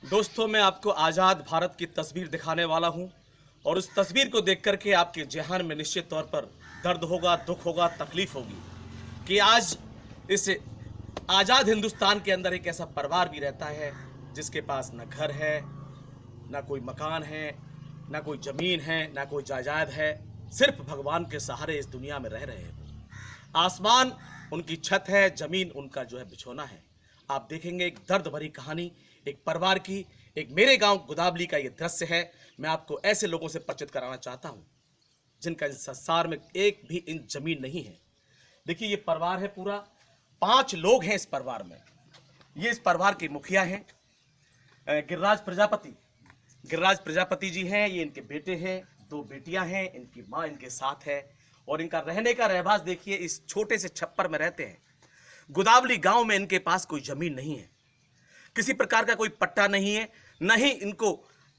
दोस्तों, मैं आपको आज़ाद भारत की तस्वीर दिखाने वाला हूं और उस तस्वीर को देख करके आपके ज़हन में निश्चित तौर पर दर्द होगा, दुख होगा, तकलीफ होगी कि आज इस आज़ाद हिंदुस्तान के अंदर एक ऐसा परिवार भी रहता है जिसके पास न घर है, न कोई मकान है, न कोई ज़मीन है, न कोई जायदाद है। सिर्फ भगवान के सहारे इस दुनिया में रह रहे हैं। आसमान उनकी छत है, ज़मीन उनका जो है बिछौना है। आप देखेंगे एक दर्द भरी कहानी एक परिवार की, एक मेरे गांव गुदावली का ये दृश्य है। मैं आपको ऐसे लोगों से परिचित कराना चाहता हूं जिनका इस संसार में एक भी इंच जमीन नहीं है। देखिए, ये परिवार है पूरा, 5 लोग हैं इस परिवार में। ये इस परिवार के मुखिया हैं गिरिराज प्रजापति। गिरिराज प्रजापति जी हैं, ये इनके बेटे हैं, 2 बेटियां हैं, इनकी माँ इनके साथ है और इनका रहने का रहवास देखिए, इस छोटे से छप्पर में रहते हैं। गुदावली गांव में इनके पास कोई जमीन नहीं है, किसी प्रकार का कोई पट्टा नहीं है, न ही इनको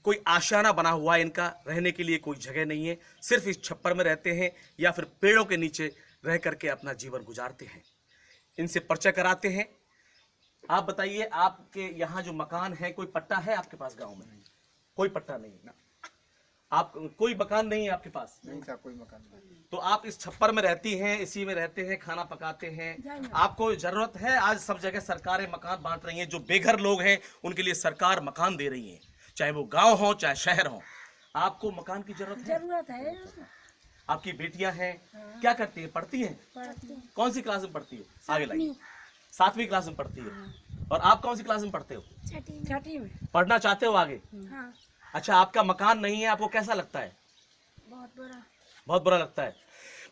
कोई आशियाना बना हुआ है। इनका रहने के लिए कोई जगह नहीं है, सिर्फ इस छप्पर में रहते हैं या फिर पेड़ों के नीचे रह करके अपना जीवन गुजारते हैं। इनसे परिचय कराते हैं। आप बताइए, आपके यहाँ जो मकान है, कोई पट्टा है आपके पास? गांव में कोई पट्टा नहीं है, आप कोई मकान नहीं है आपके पास? नहीं था कोई मकान नहीं। तो आप इस छप्पर में रहती हैं, इसी में रहते हैं, खाना पकाते हैं। आपको जरूरत है, आज सब जगह सरकारें मकान बांट रही हैं, जो बेघर लोग हैं उनके लिए सरकार मकान दे रही है, चाहे वो गांव हो चाहे शहर हो। आपको मकान की जरूरत है। आपकी बेटियां हैं, क्या करती हैं? पढ़ती हैं? कौन सी क्लास में पढ़ती हो? आगे लाइए। 7वीं क्लास में पढ़ती है। और आप कौन सी क्लास में पढ़ते हो? 6ठी में। पढ़ना चाहते हो आगे? हाँ। अच्छा, आपका मकान नहीं है, आपको कैसा लगता है? बहुत बुरा लगता है।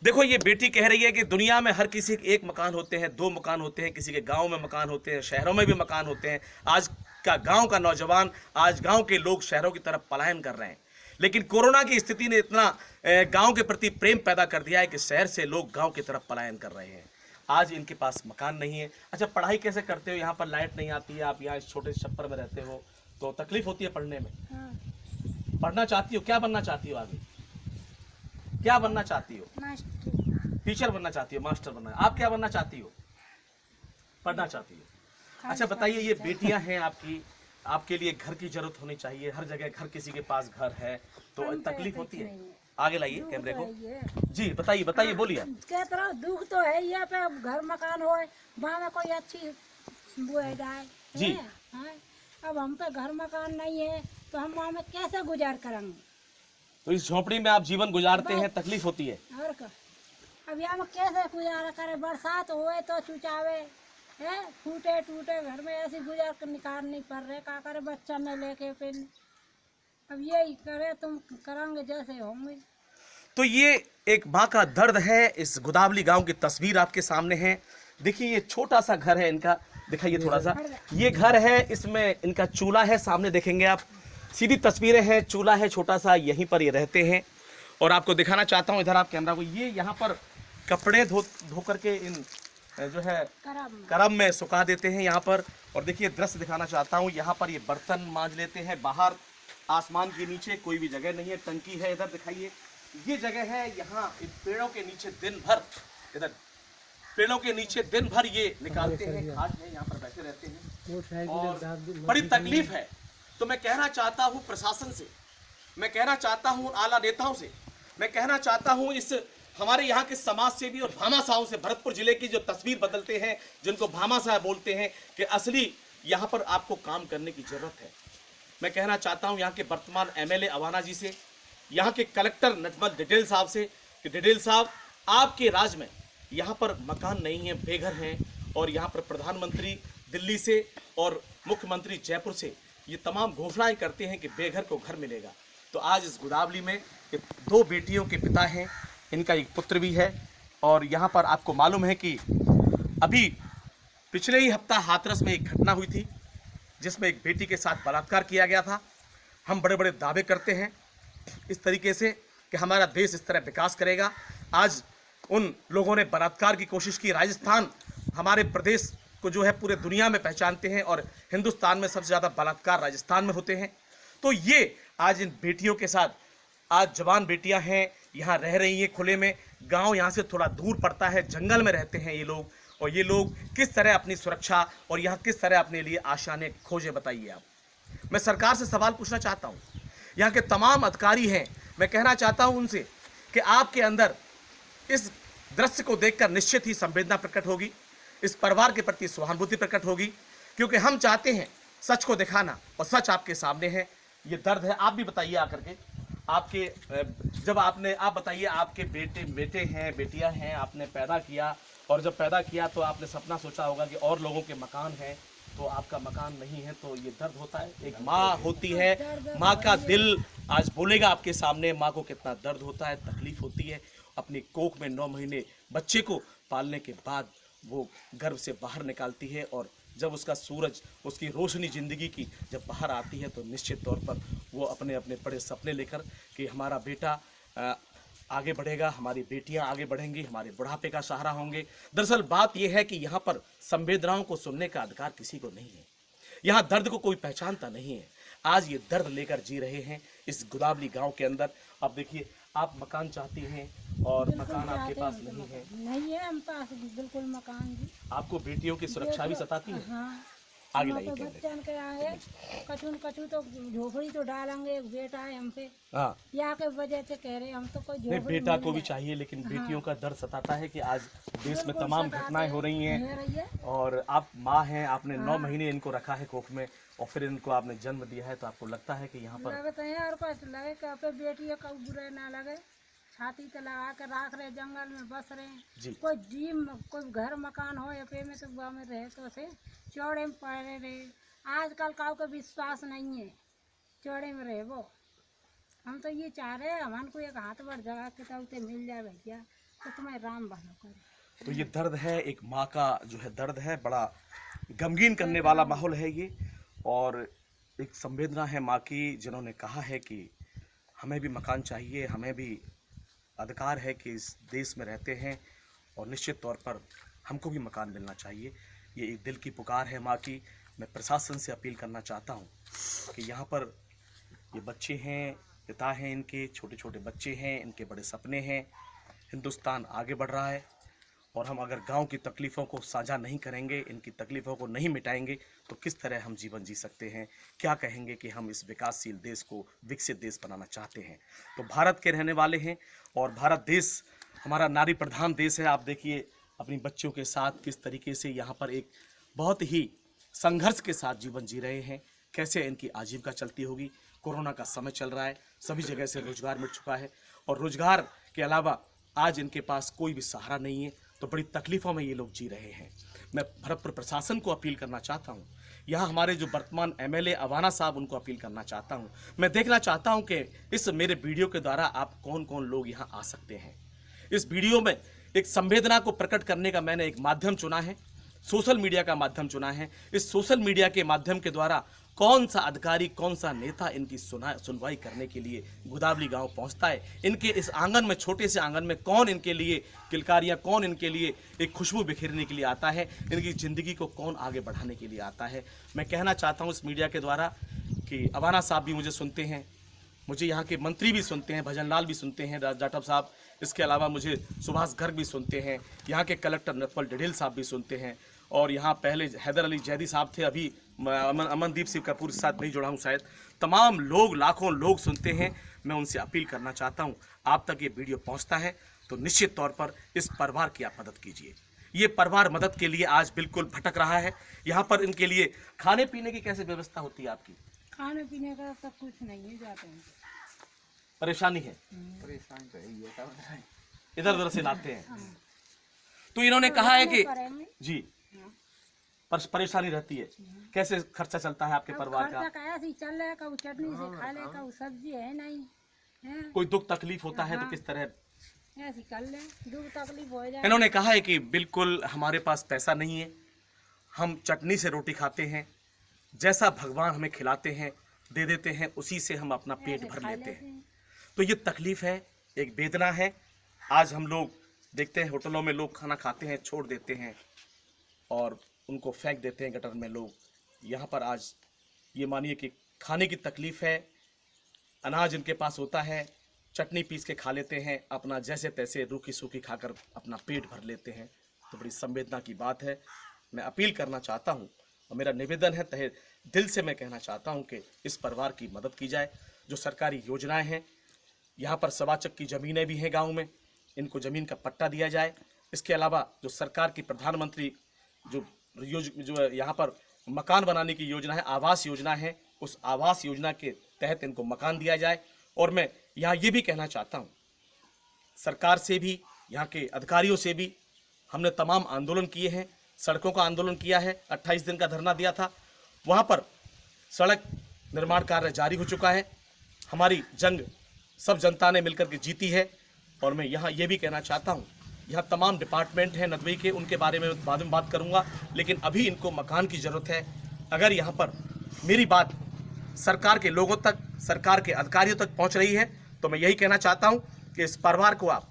देखो, ये बेटी कह रही है कि दुनिया में हर किसी के 1 मकान होते हैं, 2 मकान होते हैं, किसी के गांव में मकान होते हैं, शहरों में भी मकान होते हैं। आज का गांव का नौजवान, आज गांव के लोग शहरों की तरफ पलायन कर रहे हैं, लेकिन कोरोना की स्थिति ने इतना गांव के प्रति प्रेम पैदा कर दिया है कि शहर से लोग गांव की तरफ पलायन कर रहे हैं। आज इनके पास मकान नहीं है। अच्छा, पढ़ाई कैसे करते हो? यहाँ पर लाइट नहीं आती है, आप यहाँ इस छोटे छप्पर में रहते हो, तो तकलीफ होती है पढ़ने में। हाँ। पढ़ना चाहती हो? क्या बनना चाहती हो आगे? क्या बनना चाहती हो? टीचर बनना चाहती हो? मास्टर बनना? आप क्या बनना चाहती हो? पढ़ना चाहती हो। अच्छा बताइए, ये बेटियां हैं आपकी, आपके लिए घर की जरूरत होनी चाहिए। हर जगह घर, किसी के पास घर है तो तकलीफ होती है। आगे लाइए कैमरे को। जी बताइए, बताइए, बोलिए। क्या तरह दुख तो है ये पे घर मकान हो, वहाँ में कोई अच्छी वो है जाए जी। हाँ। अब हम पे घर मकान नहीं है तो हम वहाँ में कैसे गुजार करेंगे? तो इस झोपड़ी में आप जीवन गुजारते हैं, तकलीफ होती है। और का अब यहाँ में कैसे गुजारा करे? बरसात हुए तो चुचावे है, टूटे टूटे घर में ऐसे गुजार कर निकाल नहीं पड़ रहे। क्या करे बच्चा में लेके फिर अब यही करे, तुम करेंगे जैसे होंगे। तो ये एक माँ का दर्द है। इस गुदावली गांव की तस्वीर आपके सामने है। देखिए, ये छोटा सा घर है इनका, दिखाइए थोड़ा सा। ये घर है, इसमें इनका चूल्हा है, सामने देखेंगे आप, सीधी तस्वीरें हैं, चूल्हा है छोटा सा, यहीं पर ये रहते हैं। और आपको दिखाना चाहता हूँ, इधर आप कैमरा को, ये यहाँ पर कपड़े धो करके इन जो है करम में सुखा देते हैं यहाँ पर। और देखिए, दृश्य दिखाना चाहता हूँ, यहाँ पर ये बर्तन मांज लेते हैं। बाहर आसमान के नीचे कोई भी जगह नहीं है, टंकी है। इधर दिखाइए, ये जगह है, यहाँ इन पेड़ों के नीचे दिन भर, इधर पेड़ों के नीचे दिन भर ये निकालते हैं, घास में यहाँ पर बैठे रहते हैं और बड़ी तकलीफ है। तो मैं कहना चाहता हूँ प्रशासन से, मैं कहना चाहता हूँ आला नेताओं से, मैं कहना चाहता हूँ इस हमारे यहाँ के समाज सेवी और भामाशाहों से, भरतपुर जिले की जो तस्वीर बदलते हैं, जिनको भामाशाह बोलते हैं, कि असली यहाँ पर आपको काम करने की जरूरत है। मैं कहना चाहता हूँ यहाँ के वर्तमान MLA अवाना जी से, यहाँ के कलेक्टर नजमल डिटेल साहब से, कि डिटेल साहब, आपके राज में यहाँ पर मकान नहीं है, बेघर हैं, और यहाँ पर प्रधानमंत्री दिल्ली से और मुख्यमंत्री जयपुर से ये तमाम घोषणाएं करते हैं कि बेघर को घर मिलेगा। तो आज इस गुदावली में 2 बेटियों के पिता हैं, इनका एक पुत्र भी है। और यहाँ पर आपको मालूम है कि अभी पिछले ही हफ्ता हाथरस में एक घटना हुई थी जिसमें एक बेटी के साथ बलात्कार किया गया था। हम बड़े बड़े दावे करते हैं इस तरीके से कि हमारा देश इस तरह विकास करेगा। आज उन लोगों ने बलात्कार की कोशिश की। राजस्थान हमारे प्रदेश को जो है पूरे दुनिया में पहचानते हैं और हिंदुस्तान में सबसे ज़्यादा बलात्कार राजस्थान में होते हैं। तो ये आज इन बेटियों के साथ, आज जवान बेटियां हैं, यहाँ रह रही हैं खुले में। गांव यहाँ से थोड़ा दूर पड़ता है, जंगल में रहते हैं ये लोग। और ये लोग किस तरह अपनी सुरक्षा और यहाँ किस तरह अपने लिए आशाएं खोजे, बताइए आप। मैं सरकार से सवाल पूछना चाहता हूँ, यहाँ के तमाम अधिकारी हैं, मैं कहना चाहता हूँ उनसे कि आपके अंदर इस दृश्य को देखकर निश्चित ही संवेदना प्रकट होगी, इस परिवार के प्रति सहानुभूति प्रकट होगी, क्योंकि हम चाहते हैं सच को दिखाना और सच आपके सामने है। ये दर्द है। आप भी बताइए आकर के, आपके जब आप बताइए, आपके बेटे हैं, बेटियां हैं, आपने पैदा किया, और जब पैदा किया तो आपने सपना सोचा होगा कि और लोगों के मकान हैं, तो आपका मकान नहीं है, तो ये दर्द होता है। एक माँ होती है, माँ का दिल आज बोलेगा आपके सामने, माँ को कितना दर्द होता है, तकलीफ होती है। अपनी कोख में 9 महीने बच्चे को पालने के बाद वो गर्भ से बाहर निकालती है, और जब उसका सूरज, उसकी रोशनी ज़िंदगी की जब बाहर आती है, तो निश्चित तौर पर वो अपने अपने बड़े सपने लेकर कि हमारा बेटा आगे बढ़ेगा, हमारी बेटियां आगे बढ़ेंगी, हमारे बुढ़ापे का सहारा होंगे। दरअसल बात यह है कि यहाँ पर संवेदनाओं को सुनने का अधिकार किसी को नहीं है, यहाँ दर्द को कोई पहचानता नहीं है। आज ये दर्द लेकर जी रहे हैं इस गुदावली गांव के अंदर। अब देखिए, आप मकान चाहती हैं और मकान आपके पास नहीं है। नहीं है हम पास बिल्कुल मकान जी। आपको बेटियों की सुरक्षा भी सताती है। हाँ, आगे हम लाइए तो कैमरे। बच्चन के आए कछु तो झोपड़ी तो डालेंगे, एक बेटा है हमसे, हाँ, या के वजह से कह रहे हम तो कोई नहीं, झोपड़ी बेटा मिल को भी जाए। चाहिए, लेकिन बेटियों का दर्द सताता है कि आज देश में बिल्कुल तमाम सताते घटनाएं हो रही हैं, हो रही है। और आप माँ हैं, आपने 9 महीने इनको रखा है कोख में, और फिर इनको आपने जन्म दिया है, तो आपको लगता है कि यहाँ पर लगते हैं और कुछ लगे कि अपने बेटियों का बुरे ना लगे, छाती तो लगा कर रख रहे, जंगल में बस रहे जी। हैं। कोई डीम कोई घर मकान हो या पे में तो गाँव में रहे तो से चौड़े में पड़े रहे। आजकल काऊ का विश्वास नहीं है, चौड़े में रहे वो। हम तो ये चाह रहे हैं हमारे को एक हाथ भर जगह के तौते मिल जाए भैया, तो तुम्हें राम भलो करे। तो ये दर्द है, एक माँ का जो है दर्द है, बड़ा गमगीन करने वाला माहौल है ये, और एक संवेदना है माँ की, जिन्होंने कहा है कि हमें भी मकान चाहिए, हमें भी अधिकार है कि इस देश में रहते हैं, और निश्चित तौर पर हमको भी मकान मिलना चाहिए। ये एक दिल की पुकार है माँ की। मैं प्रशासन से अपील करना चाहता हूँ कि यहाँ पर ये बच्चे हैं, पिता हैं, इनके छोटे छोटे बच्चे हैं, इनके बड़े सपने हैं, हिंदुस्तान आगे बढ़ रहा है, और हम अगर गांव की तकलीफ़ों को साझा नहीं करेंगे, इनकी तकलीफ़ों को नहीं मिटाएंगे, तो किस तरह हम जीवन जी सकते हैं? क्या कहेंगे कि हम इस विकासशील देश को विकसित देश बनाना चाहते हैं? तो भारत के रहने वाले हैं, और भारत देश हमारा नारी प्रधान देश है। आप देखिए अपनी बच्चों के साथ किस तरीके से यहाँ पर एक बहुत ही संघर्ष के साथ जीवन जी रहे हैं, कैसे इनकी आजीविका चलती होगी। कोरोना का समय चल रहा है, सभी जगह से रोजगार मिट चुका है, और रोजगार के अलावा आज इनके पास कोई भी सहारा नहीं है, तो बड़ी तकलीफ़ों में ये लोग जी रहे हैं। मैं भरतपुर प्रशासन को अपील करना चाहता हूँ, यहाँ हमारे जो वर्तमान MLA अवाना साहब, उनको अपील करना चाहता हूँ। मैं देखना चाहता हूँ कि इस मेरे वीडियो के द्वारा आप कौन कौन लोग यहाँ आ सकते हैं। इस वीडियो में एक संवेदना को प्रकट करने का मैंने एक माध्यम चुना है, सोशल मीडिया का माध्यम चुना है। इस सोशल मीडिया के माध्यम के द्वारा कौन सा अधिकारी, कौन सा नेता इनकी सुनवाई करने के लिए गुदावली गांव पहुंचता है, इनके इस आंगन में, छोटे से आंगन में कौन इनके लिए किलकारियां, कौन इनके लिए एक खुशबू बिखेरने के लिए आता है, इनकी ज़िंदगी को कौन आगे बढ़ाने के लिए आता है। मैं कहना चाहता हूं इस मीडिया के द्वारा कि अवाना साहब भी मुझे सुनते हैं, मुझे यहाँ के मंत्री भी सुनते हैं, भजन लाल भी सुनते हैं, जाटव साहब, इसके अलावा मुझे सुभाष गर्ग भी सुनते हैं, यहाँ के कलेक्टर नटवल डिडेल साहब भी सुनते हैं, और यहाँ पहले हैदर अली जैदी साहब थे, अभी अमनदीप सिंह कपूर के साथ नहीं जुड़ा हूँ शायद। तमाम लोग, लाखों लोग सुनते हैं। मैं उनसे अपील करना चाहता हूँ, आप तक ये वीडियो पहुँचता है तो निश्चित तौर पर इस परिवार की आप मदद कीजिए। ये परिवार मदद के लिए आज बिल्कुल भटक रहा है। यहाँ पर इनके लिए खाने पीने की कैसे व्यवस्था होती है आपकी? खाने पीने का सब कुछ नहीं है, जाते हैं परेशानी है, परेशान तो है, इधर उधर से लाते हैं। तो इन्होंने कहा है कि करेंगे। जी, पर परेशानी रहती है। कैसे खर्चा चलता है आपके परिवार का? खर्चा का ऐसे ही चल रहा है, कभी चटनी से खा ले, कभी सब्जी है नहीं है, कोई दुख तकलीफ होता है तो किस तरह? ऐसे ही कर ले, दुख तकलीफ हो जाए। इन्होंने कहा है कि बिल्कुल हमारे पास पैसा नहीं है, हम चटनी से रोटी खाते हैं, जैसा भगवान हमें खिलाते हैं दे देते हैं, उसी से हम अपना पेट ऐसे भर खा लेते हैं। तो ये तकलीफ है, एक वेदना है। आज हम लोग देखते हैं होटलों में लोग खाना खाते हैं, छोड़ देते हैं और उनको फेंक देते हैं गटर में लोग। यहाँ पर आज ये मानिए कि खाने की तकलीफ है, अनाज इनके पास होता है, चटनी पीस के खा लेते हैं, अपना जैसे तैसे रूखी सूखी खाकर अपना पेट भर लेते हैं। तो बड़ी संवेदना की बात है। मैं अपील करना चाहता हूँ और मेरा निवेदन है, तहे दिल से मैं कहना चाहता हूं कि इस परिवार की मदद की जाए। जो सरकारी योजनाएं हैं, यहाँ पर सवाचक की ज़मीनें भी हैं गांव में, इनको ज़मीन का पट्टा दिया जाए। इसके अलावा जो सरकार की प्रधानमंत्री जो यहाँ पर मकान बनाने की योजना है, आवास योजना है, उस आवास योजना के तहत इनको मकान दिया जाए। और मैं यहाँ ये भी कहना चाहता हूँ, सरकार से भी, यहाँ के अधिकारियों से भी हमने तमाम आंदोलन किए हैं, सड़कों का आंदोलन किया है, 28 दिन का धरना दिया था। वहाँ पर सड़क निर्माण कार्य जारी हो चुका है। हमारी जंग सब जनता ने मिलकर के जीती है। और मैं यहाँ ये भी कहना चाहता हूँ, यहाँ तमाम डिपार्टमेंट हैं नदबई के, उनके बारे में बाद में बात करूँगा, लेकिन अभी इनको मकान की ज़रूरत है। अगर यहाँ पर मेरी बात सरकार के लोगों तक, सरकार के अधिकारियों तक पहुँच रही है, तो मैं यही कहना चाहता हूँ कि इस परिवार को आप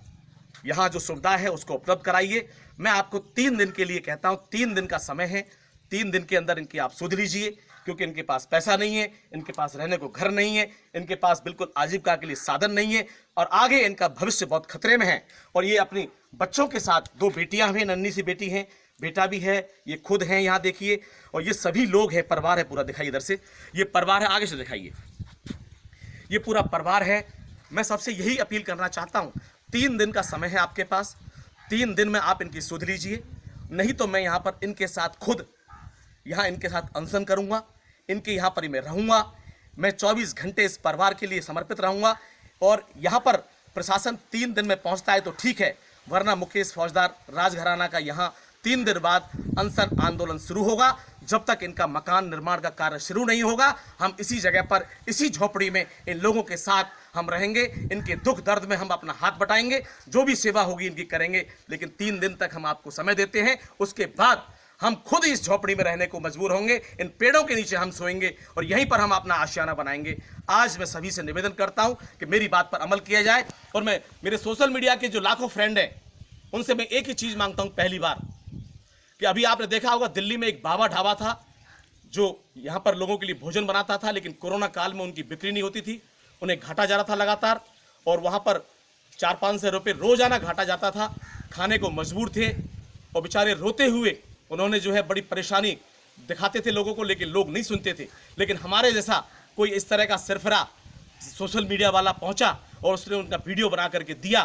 यहाँ जो सुविधा है उसको उपलब्ध कराइए। मैं आपको 3 दिन के लिए कहता हूँ, 3 दिन का समय है, 3 दिन के अंदर इनकी आप सुध लीजिए, क्योंकि इनके पास पैसा नहीं है, इनके पास रहने को घर नहीं है, इनके पास बिल्कुल आजीविका के लिए साधन नहीं है, और आगे इनका भविष्य बहुत खतरे में है। और ये अपनी बच्चों के साथ, 2 बेटियां हैं, नन्ही सी बेटी हैं, बेटा भी है, ये खुद हैं, यहाँ देखिए, और ये सभी लोग हैं, परिवार है पूरा। दिखाइए इधर से, ये परिवार है, आगे से दिखाइए, ये पूरा परिवार है। मैं सबसे यही अपील करना चाहता हूँ, 3 दिन का समय है आपके पास, 3 दिन में आप इनकी सुध लीजिए, नहीं तो मैं यहाँ पर इनके साथ खुद यहाँ इनके साथ अनशन करूँगा, इनके यहाँ पर ही मैं रहूँगा। मैं 24 घंटे इस परिवार के लिए समर्पित रहूँगा। और यहाँ पर प्रशासन 3 दिन में पहुँचता है तो ठीक है, वरना मुकेश फौजदार राजघराना का यहाँ 3 दिन बाद अनशन आंदोलन शुरू होगा। जब तक इनका मकान निर्माण का कार्य शुरू नहीं होगा, हम इसी जगह पर, इसी झोपड़ी में इन लोगों के साथ हम रहेंगे। इनके दुख दर्द में हम अपना हाथ बटाएंगे, जो भी सेवा होगी इनकी करेंगे। लेकिन 3 दिन तक हम आपको समय देते हैं, उसके बाद हम खुद इस झोपड़ी में रहने को मजबूर होंगे। इन पेड़ों के नीचे हम सोएंगे और यहीं पर हम अपना आशियाना बनाएंगे। आज मैं सभी से निवेदन करता हूं कि मेरी बात पर अमल किया जाए। और मैं मेरे सोशल मीडिया के जो लाखों फ्रेंड हैं, उनसे मैं एक ही चीज़ मांगता हूं, पहली बार कि अभी आपने देखा होगा दिल्ली में एक बाबा ढाबा था जो यहाँ पर लोगों के लिए भोजन बनाता था, लेकिन कोरोना काल में उनकी बिक्री नहीं होती थी, उन्हें घाटा जा रहा था लगातार, और वहाँ पर 400-500 रुपये रोजाना घाटा जाता था, खाने को मजबूर थे, और बेचारे रोते हुए उन्होंने जो है बड़ी परेशानी दिखाते थे लोगों को, लेकिन लोग नहीं सुनते थे। लेकिन हमारे जैसा कोई इस तरह का सरफरा सोशल मीडिया वाला पहुंचा और उसने उनका वीडियो बना करके दिया,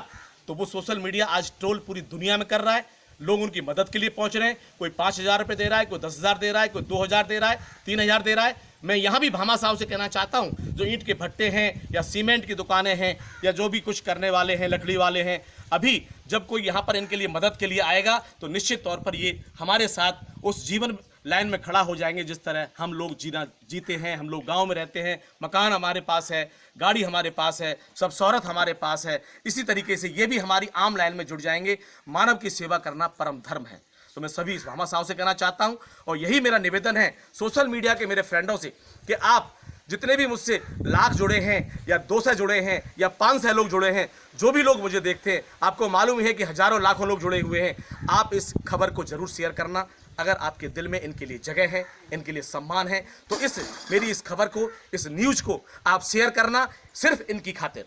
तो वो सोशल मीडिया आज ट्रोल पूरी दुनिया में कर रहा है। लोग उनकी मदद के लिए पहुंच रहे हैं, कोई 5,000 रुपये दे रहा है, कोई 10,000 दे रहा है, कोई 2,000 दे रहा है, 3,000 दे रहा है। मैं यहाँ भी भामा साहब से कहना चाहता हूँ, जो ईंट के भट्टे हैं या सीमेंट की दुकानें हैं या जो भी कुछ करने वाले हैं, लकड़ी वाले हैं, अभी जब कोई यहाँ पर इनके लिए मदद के लिए आएगा तो निश्चित तौर पर ये हमारे साथ उस जीवन लाइन में खड़ा हो जाएंगे जिस तरह हम लोग जीते हैं। हम लोग गांव में रहते हैं, मकान हमारे पास है, गाड़ी हमारे पास है, सब शौहरत हमारे पास है। इसी तरीके से ये भी हमारी आम लाइन में जुड़ जाएंगे। मानव की सेवा करना परम धर्म है। तो मैं सभी भामा साहब से कहना चाहता हूं, और यही मेरा निवेदन है सोशल मीडिया के मेरे फ्रेंडों से, कि आप जितने भी मुझसे लाख जुड़े हैं या 200 जुड़े हैं या 500 लोग जुड़े हैं, जो भी लोग मुझे देखते हैं, आपको मालूम है कि हजारों लाखों लोग जुड़े हुए हैं, आप इस खबर को जरूर शेयर करना। अगर आपके दिल में इनके लिए जगह है, इनके लिए सम्मान है, तो मेरी इस खबर को, इस न्यूज़ को आप शेयर करना, सिर्फ इनकी खातिर।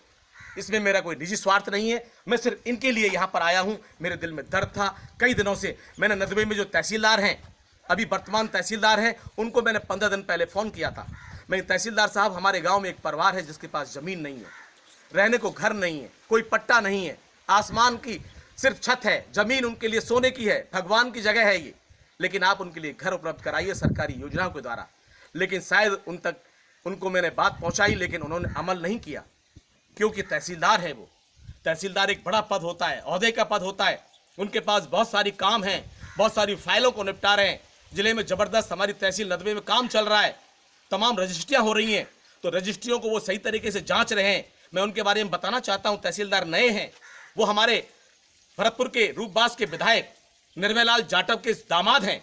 इसमें मेरा कोई निजी स्वार्थ नहीं है, मैं सिर्फ इनके लिए यहाँ पर आया हूँ। मेरे दिल में दर्द था कई दिनों से। मैंने नदबई में जो तहसीलदार हैं, अभी वर्तमान तहसीलदार हैं, उनको मैंने 15 दिन पहले फ़ोन किया था। मैं तहसीलदार साहब, हमारे गांव में एक परिवार है जिसके पास ज़मीन नहीं है, रहने को घर नहीं है, कोई पट्टा नहीं है, आसमान की सिर्फ छत है, ज़मीन उनके लिए सोने की है, भगवान की जगह है ये। लेकिन आप उनके लिए घर उपलब्ध कराइए सरकारी योजनाओं के द्वारा। लेकिन शायद उनको मैंने बात पहुँचाई, लेकिन उन्होंने अमल नहीं किया, क्योंकि तहसीलदार है वो। तहसीलदार एक बड़ा पद होता है, ओहदे का पद होता है, उनके पास बहुत सारी काम हैं, बहुत सारी फाइलों को निपटा रहे हैं। जिले में ज़बरदस्त हमारी तहसील नदबई में काम चल रहा है, तमाम रजिस्ट्रियाँ हो रही हैं, तो रजिस्ट्रियों को वो सही तरीके से जांच रहे हैं। मैं उनके बारे में बताना चाहता हूँ, तहसीलदार नए हैं, वो हमारे भरतपुर के रूपबास के विधायक निर्भय लाल जाटव के दामाद हैं।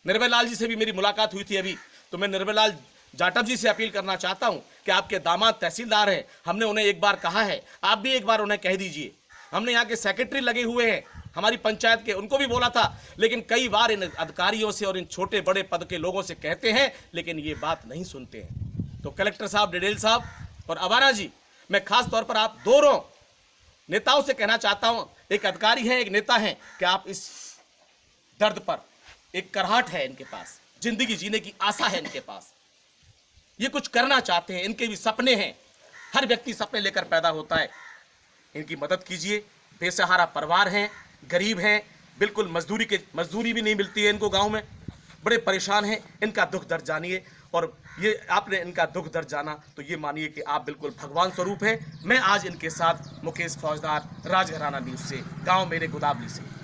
निर्भय लाल जी से भी मेरी मुलाकात हुई थी अभी, तो मैं निर्भय लाल जाटव जी से अपील करना चाहता हूं कि आपके दामाद तहसीलदार हैं, हमने उन्हें एक बार कहा है, आप भी एक बार उन्हें कह दीजिए। हमने यहाँ के सेक्रेटरी लगे हुए हैं हमारी पंचायत के, उनको भी बोला था, लेकिन कई बार इन अधिकारियों से और इन छोटे बड़े पद के लोगों से कहते हैं, लेकिन ये बात नहीं सुनते हैं। तो कलेक्टर साहब, डिडेल साहब और अवाना जी, मैं खास तौर पर आप दोनों नेताओं से कहना चाहता हूं, एक अधिकारी हैं, एक नेता हैं, कि आप इस दर्द पर, एक कराहट है इनके पास, जिंदगी जीने की आशा है इनके पास, ये कुछ करना चाहते हैं, इनके भी सपने हैं। हर व्यक्ति सपने लेकर पैदा होता है। इनकी मदद कीजिए। बेसहारा परिवार हैं, गरीब हैं, बिल्कुल मजदूरी भी नहीं मिलती है इनको, गांव में बड़े परेशान हैं। इनका दुख दर्द जानिए, और ये आपने इनका दुख दर्द जाना तो ये मानिए कि आप बिल्कुल भगवान स्वरूप हैं। मैं आज इनके साथ मुकेश फौजदार, राजघराना न्यूज़ से, गांव मेरे गुदावली से।